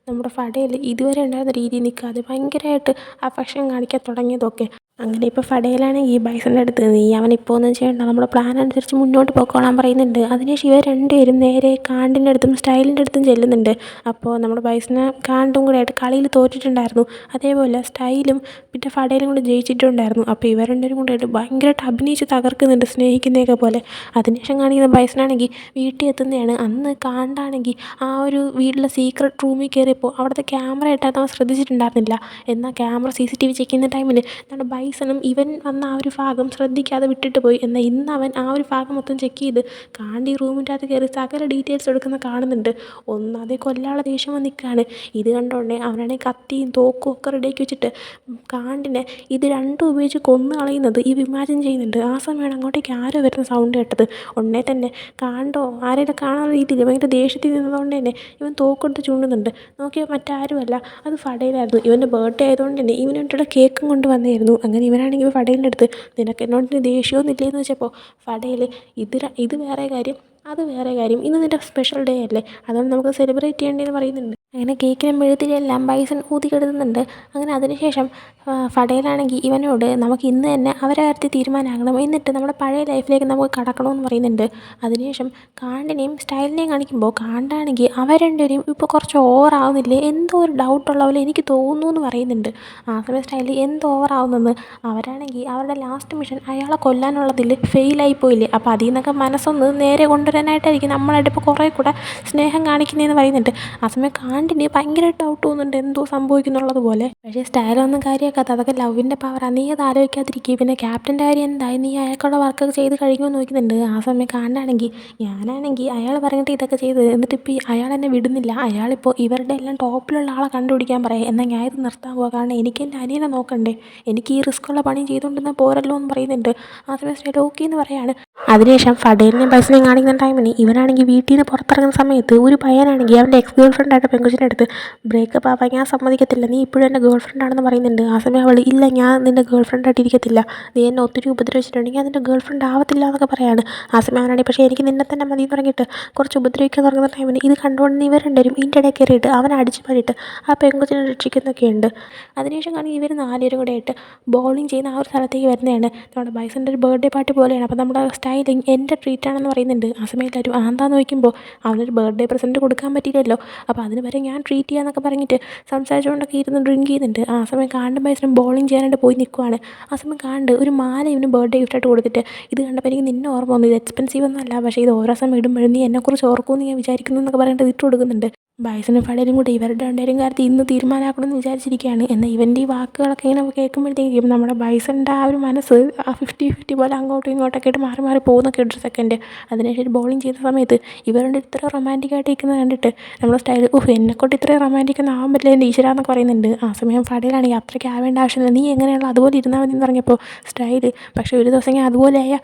നമ്മുടെ ഫഡേൽ ഇതുവരെ ഉണ്ടായിരുന്ന രീതിയിൽ നിൽക്കാതെ ഭയങ്കരമായിട്ട് അഫെക്ഷൻ കാണിക്കാൻ തുടങ്ങിയതൊക്കെ. അങ്ങനെ ഇപ്പോൾ ഫഡേലാണെങ്കിൽ ബൈസൻ്റെ അടുത്ത് നീ അവനിപ്പോൾ ഒന്നും ചെയ്യണ്ട, നമ്മുടെ പ്ലാൻ അനുസരിച്ച് മുന്നോട്ട് പോയിക്കോളാൻ പറയുന്നുണ്ട്. അതിനുശേഷം ഇവർ രണ്ടുപേരും നേരെ കാണ്ടിൻ്റെ അടുത്തും സ്റ്റൈലിൻ്റെ അടുത്തും ചെല്ലുന്നുണ്ട്. അപ്പോൾ നമ്മുടെ ബൈസന് കാണ്ടും കൂടെ ആയിട്ട് കളിയിൽ തോറ്റിട്ടുണ്ടായിരുന്നു, അതേപോലെ സ്റ്റൈലും പിന്നെ ഫഡേലും കൂടെ ജയിച്ചിട്ടുണ്ടായിരുന്നു. അപ്പോൾ ഇവർ രണ്ടുപേരും കൂടെ ആയിട്ട് ഭയങ്കരമായിട്ട് അഭിനയിച്ച് തകർക്കുന്നുണ്ട് സ്നേഹിക്കുന്നതൊക്കെ പോലെ. അതിനുശേഷം കാണിക്കുന്ന ബൈസനാണെങ്കിൽ വീട്ടിൽ എത്തുന്നതാണ്. അന്ന് കാണ്ടാണെങ്കിൽ ആ ഒരു വീട്ടിലെ സീക്രട്ട് റൂമിൽ കയറിയപ്പോൾ അവിടുത്തെ ക്യാമറ ഇട്ടാൽ അവൻ ശ്രദ്ധിച്ചിട്ടുണ്ടായിരുന്നില്ല. എന്നാൽ ക്യാമറ CCTV ചെക്ക് ചെയ്യുന്ന ടൈമിൽ നമ്മുടെ ബൈസണും ഇവൻ വന്ന ആ ഒരു ഭാഗം ശ്രദ്ധിക്കാതെ വിട്ടിട്ട് പോയി. എന്നാൽ ഇന്ന് അവൻ ആ ഒരു ഭാഗം മൊത്തം ചെക്ക് ചെയ്ത് കാണ്ടി റൂമിൻ്റെ അകത്ത് കയറി സകല ഡീറ്റെയിൽസ് എടുക്കുന്ന കാണുന്നുണ്ട്. ഒന്നാതെ കൊല്ലാനുള്ള ദേഷ്യം വന്ന് നിൽക്കുകയാണ്. ഇത് കണ്ടോണ്ടേ അവനാണെങ്കിൽ കത്തിയും തോക്കും ഒക്കെ റെഡിയാക്കി വെച്ചിട്ട് കാണ്ടിനെ ഇത് രണ്ടും ഉപയോഗിച്ച് കൊന്നു കളയുന്നത് ഇവ ഇമാജിൻ ചെയ്യുന്നുണ്ട്. ആ സമയമാണ് അങ്ങോട്ടേക്ക് ആരോ വരുന്ന സൗണ്ട് കേട്ടത്. ഉടനെ തന്നെ കാണ്ടോ ആരെയും കാണാനുള്ള രീതിയിൽ ഭയങ്കര ദേഷ്യത്തിൽ നിന്നതുകൊണ്ട് തന്നെ ഇവൻ തോക്കെടുത്ത് ചൂണ്ടുന്നുണ്ട്. നോക്കിയാൽ മറ്റാരുമല്ല, അത് ഫഡേലായിരുന്നു. ഇവൻ്റെ ബർത്ത്ഡേ ആയതുകൊണ്ട് തന്നെ ഇവന് വേണ്ടിയുള്ള കേക്കും കൊണ്ട് വന്നായിരുന്നു. അങ്ങനെ ഇവനാണെങ്കിൽ ഫഡേലിൻ്റെ അടുത്ത് നിനക്ക് എന്നോട് ദേഷ്യമൊന്നും ഇല്ലേന്ന് വെച്ചപ്പോൾ ഫഡേൽ ഇത് വേറെ കാര്യം, അത് വേറെ കാര്യം, ഇന്ന് നിൻ്റെ സ്പെഷ്യൽ ഡേ അല്ലേ, അതുകൊണ്ട് നമുക്ക് സെലിബ്രേറ്റ് ചെയ്യേണ്ടതെന്ന് പറയുന്നുണ്ട്. അങ്ങനെ കേക്കിനും മെഴുതിരിയെല്ലാം ബൈസൺ ഊതിക്കെടുത്തുന്നുണ്ട്. അങ്ങനെ അതിനുശേഷം ഫഡേലാണെങ്കിൽ ഇവനോട് നമുക്ക് ഇന്ന് തന്നെ അവരെ കാര്യത്തിൽ തീരുമാനമാകണം, എന്നിട്ട് നമ്മുടെ പഴയ ലൈഫിലേക്ക് നമുക്ക് കടക്കണമെന്ന് പറയുന്നുണ്ട്. അതിനുശേഷം കാണ്ടിനെയും സ്റ്റൈലിനെയും കാണിക്കുമ്പോൾ കാണ്ടാണെങ്കിൽ അവർ രണ്ടുപേരും ഇപ്പോൾ കുറച്ച് ഓവറാവുന്നില്ലേ, എന്തോ ഒരു ഡൗട്ടുള്ള പോലെ എനിക്ക് തോന്നുന്നു എന്ന് പറയുന്നുണ്ട്. ആ സമയം സ്റ്റൈലിൽ എന്തോ ഓവറാവുന്നെന്ന്, അവരാണെങ്കിൽ അവരുടെ ലാസ്റ്റ് മിഷൻ അയാളെ കൊല്ലാനുള്ളതിൽ ഫെയിലായി പോയില്ലേ, അപ്പോൾ അതിൽ നിന്നൊക്കെ മനസ്സൊന്ന് നേരെ കൊണ്ടുവരാനായിട്ടായിരിക്കും നമ്മളായിട്ട് ഇപ്പോൾ കുറേ കൂടെ സ്നേഹം കാണിക്കുന്നതെന്ന് പറയുന്നുണ്ട്. ആ സമയം കാണ്ടിന് ഭയങ്കരമായിട്ട് ഡൗട്ട് തോന്നുന്നുണ്ട് എന്തോ സംഭവിക്കുന്നുള്ളത് പോലെ. പക്ഷേ സ്റ്റൈലൊന്നും കാര്യമാക്കാത്ത, അതൊക്കെ ലവിൻ്റെ പവറാണ്, നീ അത് ആലോചിക്കാതിരിക്കുക. പിന്നെ ക്യാപ്റ്റൻ്റെ കാര്യം എന്തായി, നീ അയാൾക്കുള്ള വർക്കൊക്കെ ചെയ്ത് കഴിയുമെന്ന് നോക്കുന്നുണ്ട്. ആ സമയം കാണ്ടാണെങ്കിൽ ഞാനാണെങ്കിൽ അയാൾ പറഞ്ഞിട്ട് ഇതൊക്കെ ചെയ്ത്, എന്നിട്ട് ഇപ്പോൾ അയാൾ എന്നെ വിടുന്നില്ല, അയാളിപ്പോൾ ഇവരുടെ എല്ലാം ടോപ്പിലുള്ള ആളെ കണ്ടുപിടിക്കാൻ പറയാം, എന്നാൽ ഞാൻ ഇത് നിർത്താൻ പോകാം, കാരണം എനിക്ക് എൻ്റെ അനിയനെ നോക്കണ്ടേ, എനിക്ക് ഈ റിസ്ക്കുള്ള പണി ചെയ്തുകൊണ്ടിരുന്നാൽ പോരല്ലോ എന്ന് പറയുന്നുണ്ട്. ആ സമയം സ്റ്റൈൽ ഓക്കെ എന്ന് പറയാണ്. അതിനുശേഷം ഫഡേലിനെയും ബൈസനെയും കാണിക്കുന്ന ടൈമിന് ഇവനാണെങ്കിൽ വീട്ടിൽ നിന്ന് പുറത്തിറങ്ങുന്ന സമയത്ത് ഒരു പയ്യനാണെങ്കിൽ അവൻ്റെ എക്സ് ഗേൾ ഫ്രണ്ടായിട്ട് പെങ്കുച്ചിൻ്റെ അടുത്ത് ബ്രേക്കപ്പ് ആവാൻ ഞാൻ സമ്മതിക്കത്തില്ല, നീ ഇപ്പോഴും എൻ്റെ ഗേൾ ഫ്രണ്ടാണെന്ന് പറയുന്നുണ്ട്. ആ സമയം അവൾ ഇല്ല, ഞാൻ നിൻ്റെ ഗേൾ ഫ്രണ്ടായിട്ട് ഇരിക്കത്തില്ല, നീ എന്നെ ഒത്തിരി ഉപദ്രവിച്ചിട്ടുണ്ടെങ്കിൽ അതിൻ്റെ ഗേൾ ഫ്രണ്ട് ആവത്തില്ല എന്നൊക്കെ പറയാണ്. ആ സമയം അവനാണെങ്കിൽ പക്ഷേ എനിക്ക് നിന്നെ തന്നെ മതി എന്ന് പറഞ്ഞിട്ട് കുറച്ച് ഉപദ്രവിക്കാൻ തുടങ്ങുന്ന ടൈമിന് ഇത് കണ്ടുകൊണ്ട് ഇവർ രണ്ടുപേരും ഇതിൻ്റെ ഇടയിൽ കയറിയിട്ട് അവനെ അടിച്ച് മാറിയിട്ട് ആ പെങ്കുച്ചിനെ രക്ഷിക്കുന്നൊക്കെയുണ്ട്. അതിനുശേഷം കാണി ഇവർ നാലുപേരും കൂടെ ആയിട്ട് ബോളിങ് ചെയ്യുന്ന ആ ഒരു സ്ഥലത്തേക്ക് വരുന്നതാണ്. നമ്മുടെ ബൈസൻ്റെ ഒരു ബർത്ത്ഡേ പാർട്ടി പോലെയാണ്. അപ്പോൾ നമ്മുടെ സ്റ്റൈലിങ് എൻ്റെ ട്രീറ്റാണെന്ന് പറയുന്നുണ്ട്. ആ സമയം എല്ലാവരും എന്താന്ന് നോക്കുമ്പോൾ അവനൊരു ബർത്ത്ഡേ പ്രസൻറ്റ് കൊടുക്കാൻ പറ്റില്ലല്ലോ, അപ്പോൾ അതിന് വരെ ഞാൻ ട്രീറ്റ് ചെയ്യാന്നൊക്കെ പറഞ്ഞിട്ട് സംസാരിച്ചുകൊണ്ടൊക്കെ ഇരുന്ന് ഡ്രിങ്ക് ചെയ്യുന്നുണ്ട്. ആ സമയം കാണ്ടും ബൈസനും ബോളിങ് ചെയ്യാനായിട്ട് പോയി നിൽക്കുവാണ്. ആ സമയം കാണ്ട് ഒരു മാല ഇവന് ബർത്ത്ഡേ ഗിഫ്റ്റായിട്ട് കൊടുത്തിട്ട് ഇത് കണ്ടപ്പോൾ എനിക്ക് നിന്നെ ഓർമ്മ വന്നു, ഇത് എക്സ്പെൻസീവ് ഒന്നും അല്ല, പക്ഷേ ഇത് ഓരോ സമയം ഇടുമ്പോഴും നീ എന്നെക്കുറിച്ച് ഓർക്കുമെന്ന് ഞാൻ വിചാരിക്കുന്നു എന്നൊക്കെ പറഞ്ഞിട്ട് ഇട്ട് കൊടുക്കുന്നുണ്ട്. ബൈസനും ഫഡേലും കൂടി ഇവരുടെ രണ്ടുപേരും കാര്യത്തിൽ ഇന്ന് തീരുമാനമാക്കണമെന്ന് വിചാരിച്ചിരിക്കുകയാണ്. എന്നാൽ ഇവൻ്റെ ഈ വാക്കുകളൊക്കെ ഇങ്ങനെ കേൾക്കുമ്പോഴത്തേക്കും നമ്മുടെ ബൈസൻ്റെ ആ ഒരു മനസ്സ് 50-50 പോലെ അങ്ങോട്ടും ഇങ്ങോട്ടൊക്കെ ആയിട്ട് മാറി മാറി പോകുന്നൊക്കെ ഒരു സെക്കൻഡ്. അതിനുശേഷം ബോളിങ് ചെയ്യുന്ന സമയത്ത് ഇവരുടെ ഇത്ര റൊമാൻറ്റിക്കായിട്ട് ഇരിക്കുന്നത് കണ്ടിട്ട് നമ്മുടെ സ്റ്റൈൽ എന്നെക്കൊണ്ട് ഇത്രയും റൊമാൻറ്റിക് ഒന്നും ആവാൻ പറ്റില്ല എൻ്റെ ഈശ്വരാന്നൊക്കെ പറയുന്നുണ്ട്. ആ സമയം ഫഡേലാണെങ്കിൽ അത്രയ്ക്ക് ആവേണ്ട ആവശ്യമില്ല, നീ എങ്ങനെയുള്ള അതുപോലെ ഇരുന്നാൽ മതി എന്ന് പറഞ്ഞപ്പോൾ സ്റ്റൈൽ പക്ഷേ ഒരു ദിവസം ഞാൻ അതുപോലെ ആയ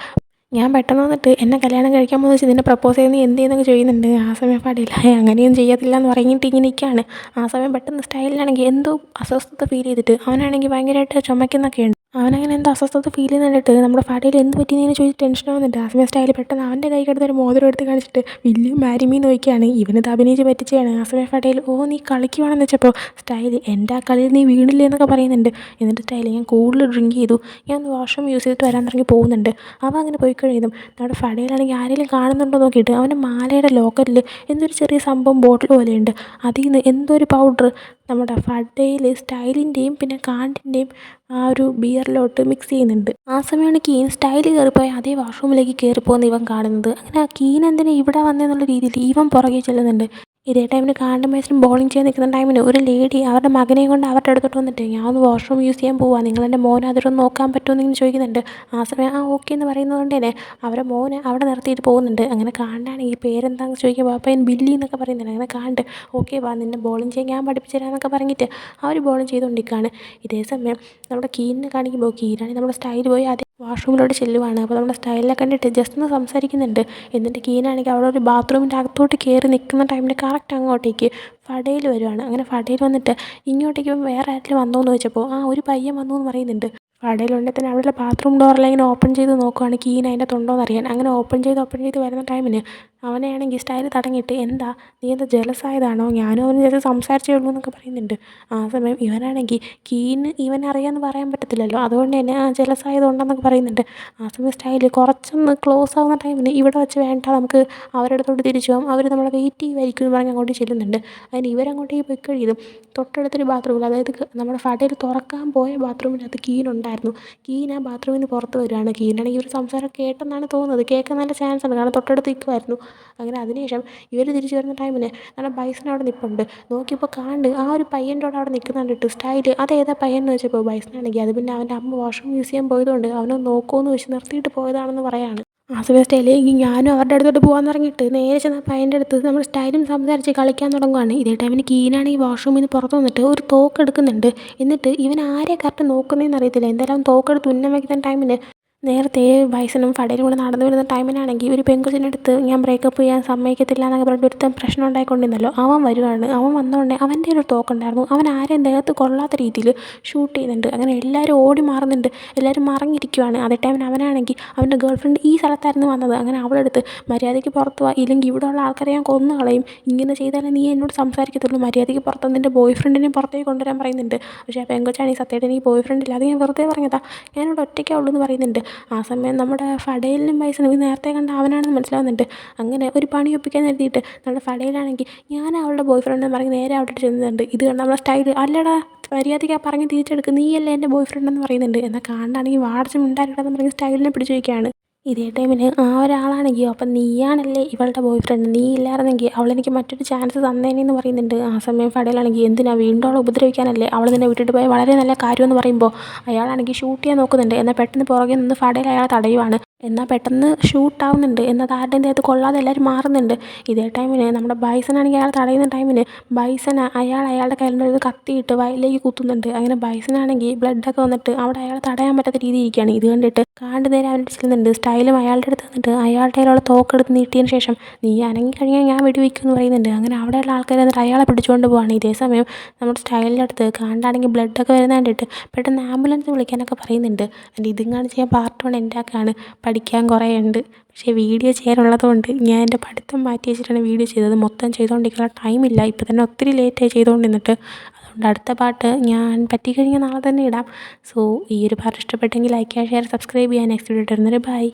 ഞാൻ പെട്ടെന്ന് വന്നിട്ട് എന്നെ കല്യാണം കഴിക്കാൻ പോകുന്ന വെച്ച് നിന്നെ പ്രപ്പോസ് ചെയ്യുന്ന എന്ത് ചെയ്യുന്നൊക്കെ ചെയ്യുന്നുണ്ട്. ആ സമയം പാടില്ല, അങ്ങനെയൊന്നും ചെയ്യത്തില്ല എന്ന് പറഞ്ഞിട്ട് ഇങ്ങനെ നിൽക്കുകയാണ്. ആ സമയം പെട്ടെന്ന് സ്റ്റൈലിനാണെങ്കിൽ എന്തോ അസ്വസ്ഥത ഫീൽ ചെയ്തിട്ട് അവനാണെങ്കിൽ ഭയങ്കരമായിട്ട് ചുമക്കുന്നൊക്കെയുണ്ട്. അവനങ്ങനെ എന്തോ അസ്വസ്ഥത ഫീൽ ചെയ്യുന്ന കണ്ടിട്ട് നമ്മുടെ ഫടയിൽ എന്ത് പറ്റിയെന്ന് ചോദിച്ച് ടെൻഷൻ ആവുന്നുണ്ട്. ആ സമയം സ്റ്റൈൽ പെട്ടെന്ന് അവൻ്റെ കൈ കിടന്നൊരു മോതിരം എടുത്ത് കാണിച്ചിട്ട് വില്യം മാരിമീന്ന് ചോദിക്കുകയാണ്. ഇവനിത് അഭിനയിച്ച് പറ്റിച്ചാണ്. ആ സമയം ഫടയിൽ നീ കളിക്കുവാണെന്ന് വെച്ചപ്പോൾ സ്റ്റൈൽ എൻ്റെ ആ കളിയിൽ നീ വീണില്ലേ എന്നൊക്കെ പറയുന്നുണ്ട്. എന്നിട്ട് സ്റ്റൈൽ ഞാൻ കൂടുതൽ ഡ്രിങ്ക് ചെയ്തു, ഞാൻ ഒന്ന് വാഷ്റൂം യൂസ് ചെയ്തിട്ട് വരാൻ തുടങ്ങി പോകുന്നുണ്ട്. അവൻ അങ്ങനെ പോയി കഴിയുന്നു. നമ്മുടെ ഫടയിലാണെങ്കിൽ ആരെങ്കിലും കാണുന്നുണ്ടോ നോക്കിയിട്ട് അവൻ്റെ മാലയുടെ ലോക്കറിൽ എന്തൊരു ചെറിയ സംഭവം ബോട്ടിൽ പോലെയുണ്ട്. അതിൽ നിന്ന് എന്തോ ഒരു പൗഡർ നമ്മുടെ ഫടയിൽ സ്റ്റൈലിൻ്റെയും പിന്നെ കാണ്ടിൻ്റെയും ആ ഒരു ബിയറിലോട്ട് മിക്സ് ചെയ്യുന്നുണ്ട്. ആ സമയമാണ് കീൻ സ്റ്റൈൽ കയറിപ്പോയി അതേ വാഷ്റൂമിലേക്ക് കയറിപ്പോകുന്ന ഇവൻ കാണുന്നത്. അങ്ങനെ ആ കീൻ എന്തിനാ ഇവിടെ വന്നതെന്നുള്ള രീതിയിൽ ഇവൻ പുറകെ ചെല്ലുന്നുണ്ട്. ഇതേ ടൈമിന് കാണ്ടും മേസിനും ബോളിംഗ് ചെയ്യാൻ നിൽക്കുന്ന ടൈമിന് ഒരു ലേഡി അവരുടെ മകനെയും കൊണ്ട് അവരുടെ അടുത്തോട്ട് വന്നിട്ട് ഞാൻ ഒന്ന് വാഷ്റൂം യൂസ് ചെയ്യാൻ പോവാം, നിങ്ങളെൻ്റെ മോനെ അതിലൊന്ന് നോക്കാൻ പറ്റുമോ എന്നിങ്ങനെ ചോദിക്കുന്നുണ്ട്. ആ സമയം ഓക്കെ എന്ന് പറയുന്നത് കൊണ്ട് തന്നെ അവരുടെ മോനെ അവിടെ നിർത്തിയിട്ട് പോകുന്നുണ്ട്. അങ്ങനെ കാണ്ടാണെങ്കിൽ പേരെന്താണെന്ന് ചോദിക്കുമ്പോൾ അപ്പം ബില്ലി എന്നൊക്കെ പറയുന്നുണ്ട്. അങ്ങനെ കാണ്ട് ഓക്കെ വാ നിന്നെ ബോളിംഗ് ചെയ്യാൻ ഞാൻ പഠിപ്പിച്ചു തരാമെന്നൊക്കെ പറഞ്ഞിട്ട് അവർ ബോളിംഗ് ചെയ്തുകൊണ്ടിരിക്കുകയാണ്. ഇതേ സമയം നമ്മുടെ കീനിനെ കാണിക്കുമ്പോൾ കീനാണെങ്കിൽ നമ്മുടെ സ്റ്റൈൽ പോയി അതേ വാഷ്റൂമിലോട്ട് ചെല്ലുവാണ്. അപ്പോൾ നമ്മുടെ സ്റ്റൈലിനെ കണ്ടിട്ട് ജസ്റ്റ് ഒന്ന് സംസാരിക്കുന്നുണ്ട്. എന്നിട്ട് കീനാണെങ്കിൽ അവിടെ ഒരു ബാത്റൂമിൻ്റെ അകത്തോട്ട് കയറി നിൽക്കുന്ന ടൈമിൽ കറക്റ്റ് അങ്ങോട്ടേക്ക് ഫടയിൽ വരുവാണ്. അങ്ങനെ ഫടയിൽ വന്നിട്ട് ഇങ്ങോട്ടേക്ക് വേറെ ആരെങ്കിലും വന്നോ എന്ന് ചോദിച്ചപ്പോൾ ഒരു പയ്യൻ വന്നു എന്ന് പറയുന്നുണ്ട്. ഫടയിലുണ്ടെങ്കിൽ തന്നെ അവിടെയുള്ള ബാത്റൂം ഡോറെല്ലാം ഇങ്ങനെ ഓപ്പൺ ചെയ്ത് നോക്കുവാണ് കീൻ അതിൻ്റെ തൊണ്ടോ എന്നറിയാൻ. അങ്ങനെ ഓപ്പൺ ചെയ്ത് വരുന്ന ടൈമിന് അവനെയാണെങ്കിൽ സ്റ്റൈൽ തടങ്ങിയിട്ട് എന്താ നീ എന്താ ജലസായതാണോ, ഞാനും അവന് ജസ്റ്റ് സംസാരിച്ചേ ഉള്ളൂ എന്നൊക്കെ പറയുന്നുണ്ട്. ആ സമയം ഇവനാണെങ്കിൽ കീന് ഇവനറിയാമെന്ന് പറയാൻ പറ്റത്തില്ലല്ലോ, അതുകൊണ്ട് തന്നെ ജലസായതുണ്ടെന്നൊക്കെ പറയുന്നുണ്ട്. ആ സമയം സ്റ്റൈൽ കുറച്ചൊന്ന് ക്ലോസ് ആവുന്ന ടൈമിന് ഇവിടെ വെച്ച് വേണ്ട നമുക്ക് അവരുടെ അടുത്തോട്ട് തിരിച്ചു പോകാം, അവർ നമ്മളെ വെയിറ്റ് ചെയ്യുമായിരിക്കും എന്ന് പറഞ്ഞ് അങ്ങോട്ട് ചെല്ലുന്നുണ്ട്. അതിന് ഇവരങ്ങോട്ടേക്ക് പോയി കഴിയുതും തൊട്ടടുത്തൊരു ബാത്റൂമിൽ അതായത് നമ്മുടെ ഫടയിൽ തുറക്കാൻ പോയ ബാത്റൂമിനകത്ത് കീനുണ്ടായിരുന്നു. കീൻ ആ ബാത്റൂമിൽ നിന്ന് പുറത്ത് വരുവാണ്. കീനാണെങ്കിൽ ഇവർ സംസാരം കേട്ടെന്നാണ് തോന്നുന്നത്, കേൾക്കാൻ നല്ല ചാൻസ് ഉണ്ട് കാരണം തൊട്ടടുത്ത് നിൽക്കുമായിരുന്നു. അങ്ങനെ അതിനുശേഷം ഇവർ തിരിച്ചു വരുന്ന ടൈമിന് നമ്മുടെ ബൈസൺ അവിടെ നിൽപ്പുണ്ട്. നോക്കിയപ്പോൾ കാണ്ട് ആ ഒരു പയ്യൻ്റെ അവിടെ നിൽക്കുന്ന കണ്ടിട്ട് സ്റ്റൈൽ അതേതാ പയ്യൻ എന്ന് വെച്ചപ്പോൾ ബൈസനാണെങ്കിൽ അത് പിന്നെ അവൻ്റെ അമ്മ വാഷ്റൂം യൂസ് ചെയ്യാൻ പോയതുകൊണ്ട് അവനൊന്ന് നോക്കുമെന്ന് വെച്ച് നിർത്തിയിട്ട് പോയതാണെന്ന് പറയാണ്. ആ സമയം സ്റ്റൈലേക്ക് ഞാനും അവരുടെ അടുത്തോട്ട് പോകാൻ തുടങ്ങിയിട്ട് നേരെ ചെന്ന പയ്യൻ്റെ അടുത്ത് നമ്മൾ സ്റ്റൈലും സംസാരിച്ച് കളിക്കാൻ തുടങ്ങുവാണ്. ഇതേ ടൈമിന് കീനാണെങ്കിൽ വാഷ്റൂമിൽ നിന്ന് പുറത്ത് വന്നിട്ട് ഒരു തോക്ക് എടുക്കുന്നുണ്ട്. എന്നിട്ട് ഇവൻ ആരെ കറക്റ്റ് നോക്കുന്നതെന്ന് അറിയത്തില്ല, എന്തായാലും തോക്കെടുത്ത് ഉന്നം വയ്ക്കുന്ന ടൈമിന് നേരത്തെ ബൈസണും ഫടയിലും കൂടെ നടന്നു വരുന്ന ടൈമിനാണെങ്കിൽ ഒരു പെങ്കൊച്ചിൻ്റെ അടുത്ത് ഞാൻ ബ്രേക്കപ്പ് ചെയ്യാൻ സമ്മതിക്കത്തില്ല എന്നൊക്കെ പറഞ്ഞിട്ട് ഒരുത്തൻ പ്രശ്നം ഉണ്ടായിക്കൊണ്ടിരുന്നല്ലോ, അവൻ വരുവാണ്. അവൻ വന്നതുകൊണ്ട് അവൻ്റെ ഒരു തോക്കുണ്ടായിരുന്നു, അവൻ ആരെയും ദേഹത്ത് കൊള്ളാത്ത രീതിയിൽ ഷൂട്ട് ചെയ്യുന്നുണ്ട്. അങ്ങനെ എല്ലാവരും ഓടി മാറുന്നുണ്ട്, എല്ലാവരും മറിഞ്ഞിരിക്കുവാണ്. അതേ ടൈമിന് അവനാണെങ്കിൽ അവൻ്റെ ഗേൾ ഫ്രണ്ട് ഈ സ്ഥലത്തായിരുന്നു വന്നത്. അങ്ങനെ അവളുടെ അടുത്ത് മര്യാദയ്ക്ക് പുറത്ത് പോവാ, ഇല്ലെങ്കിൽ ഇവിടെയുള്ള ആൾക്കാരെ ഞാൻ കൊന്നു കളയും, ഇങ്ങനെ ചെയ്താലേ നീ എന്നോട് സംസാരിക്കത്തുള്ളൂ, മര്യാദയ്ക്ക് പുറത്ത് നിൻ്റെ ബോയ് ഫ്രണ്ടിനെയും പുറത്തേക്ക് കൊണ്ടുവരാൻ പറയുന്നുണ്ട്. പക്ഷേ ആ പെങ്കൊച്ചാണെങ്കിൽ സത്യമായിട്ട് എനിക്ക് ബോയ് ഫ്രണ്ട് ഇല്ല, അത് ഞാൻ വെറുതെ പറഞ്ഞതാ, ഞാനിവിടെ ഒറ്റയ്ക്കാവുള്ളൂ എന്ന് പറയുന്നുണ്ട്. ആ സമയം നമ്മുടെ ഫടയിലും ബൈസണും ഇത് നേരത്തെ കണ്ട അവനാണെന്ന് മനസ്സിലാവുന്നുണ്ട്. അങ്ങനെ ഒരു പണി ഒപ്പിക്കാൻ എഴുതിയിട്ട് നമ്മുടെ ഫടയിലാണെങ്കിൽ ഞാൻ അവളുടെ ബോയ് ഫ്രണ്ട് എന്ന് പറഞ്ഞ് നേരെ അവിടെ ചെല്ലുന്നുണ്ട്. ഇത് കണ്ട് നമ്മുടെ സ്റ്റൈൽ അല്ലടാ മര്യാദയ്ക്ക് പറഞ്ഞ് തിരിച്ചെടുക്കുക, നീയല്ലേ എൻ്റെ ബോയ് ഫ്രണ്ട് എന്ന് പറയുന്നുണ്ട്. എന്നാൽ കാണാണെങ്കിൽ വാടച്ചും ഉണ്ടായിരുന്നെന്ന് പറഞ്ഞ് സ്റ്റൈലിനെ പിടിച്ച് വയ്ക്കുകയാണ്. ഇതേ ടൈമിന് ആ ഒരാളാണെങ്കിൽ അപ്പം നീയാണല്ലേ ഇവളുടെ ബോയ് ഫ്രണ്ട്, നീ ഇല്ലായിരുന്നെങ്കിൽ അവളെനിക്ക് മറ്റൊരു ചാൻസ് തന്നേനെന്ന് പറയുന്നുണ്ട്. ആ സമയം ഫടയിലാണെങ്കിൽ എന്തിനാ വീണ്ടും അവളെ ഉപദ്രവിക്കാനല്ലേ, അവൾ നിന്നെ വിട്ടിട്ട് പോയാൽ വളരെ നല്ല കാര്യമെന്ന് പറയുമ്പോൾ അയാളാണെങ്കിൽ ഷൂട്ട് ചെയ്യാൻ നോക്കുന്നുണ്ട്. എന്നാൽ പെട്ടെന്ന് പുറകെ നിന്ന് ഫടയിൽ അയാളെ തടയുവാണ്. എന്നാൽ പെട്ടെന്ന് ഷൂട്ടാവുന്നുണ്ട്, എന്നാൽ ആരുടെയും ദേഹത്ത് കൊള്ളാതെ എല്ലാവരും മാറുന്നുണ്ട്. ഇതേ ടൈമിന് നമ്മുടെ ബൈസനാണെങ്കിൽ അയാൾ തടയുന്ന ടൈമിന് ബൈസൺ അയാളുടെ കയ്യിലൊരു കത്തിയിട്ട് വയലിലേക്ക് കുത്തുന്നുണ്ട്. അങ്ങനെ ബൈസനാണെങ്കിൽ ബ്ലഡൊക്കെ വന്നിട്ട് അവിടെ അയാൾ തടയാൻ പറ്റാത്ത രീതിയിൽ ഇരിക്കുകയാണ്. ഇത് കണ്ടിട്ട് കാണ്ട് നേരെ അവൻ്റെ ചെല്ലുന്നുണ്ട്. സ്റ്റൈലും അയാളുടെ അടുത്ത് വന്നിട്ട് അയാളുടെ കയ്യിലുള്ള തോക്കെടുത്ത് നീട്ടിയതിന് ശേഷം നീ അനങ്ങി കഴിഞ്ഞാൽ ഞാൻ വെടിവെക്കുമെന്ന് പറയുന്നുണ്ട്. അങ്ങനെ അവിടെയുള്ള ആൾക്കാർ എന്നിട്ട് അയാളെ പിടിച്ചുകൊണ്ട് പോവാണ്. ഇതേ സമയം നമ്മുടെ സ്റ്റൈലിൻ്റെ അടുത്ത് കാണ്ടാണെങ്കിൽ ബ്ലഡൊക്കെ വരുന്ന കണ്ടിട്ട് പെട്ടെന്ന് ആംബുലൻസ് വിളിക്കാനൊക്കെ പറയുന്നുണ്ട്. എൻ്റെ ഇതും കാണിച്ച് ഞാൻ പാർട്ട് 1 എൻ്റെ ആക്കാണ്, പഠിക്കാൻ കുറേ ഉണ്ട്, പക്ഷേ വീഡിയോ ചെയ്യാനുള്ളത് കൊണ്ട് ഞാൻ എൻ്റെ പഠിത്തം മാറ്റി വെച്ചിട്ടാണ് വീഡിയോ ചെയ്തത്. മൊത്തം ചെയ്തുകൊണ്ടിരിക്കുന്ന ടൈമില്ല, ഇപ്പോൾ തന്നെ ഒത്തിരി ലേറ്റായി ചെയ്തുകൊണ്ടിരുന്നിട്ട്. അതുകൊണ്ട് അടുത്ത പാട്ട് ഞാൻ പറ്റിക്കഴിഞ്ഞാൽ നാളെ തന്നെ ഇടാം. സോ ഈ ഒരു പാട്ട് ഇഷ്ടപ്പെട്ടെങ്കിൽ ലൈക്ക് ചെയ്യുക, ഷെയർ, സബ്സ്ക്രൈബ് ചെയ്യാൻ. നെക്സ്റ്റ് വീഡിയോ ഇടുന്നൊരു ബൈ.